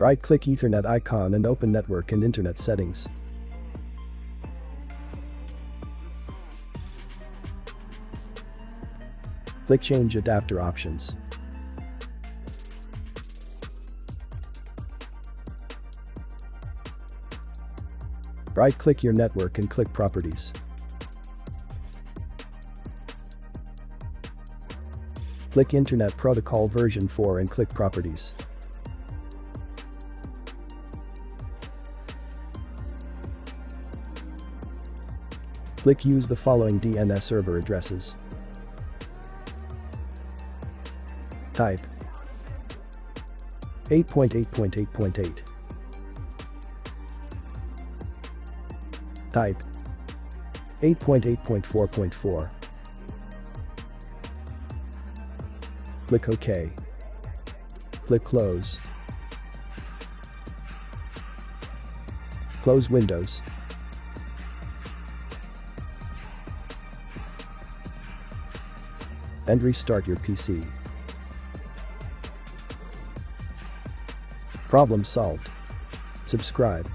Right-click Ethernet icon and open Network and Internet Settings. Click Change Adapter Options. Right-click your network and click Properties. Click Internet Protocol version 4 and click Properties. Click Use the following DNS server addresses. Type 8.8.8.8. Type 8.8.4.4. Click OK. Click Close. Close Windows. And restart your PC. Problem solved. Subscribe.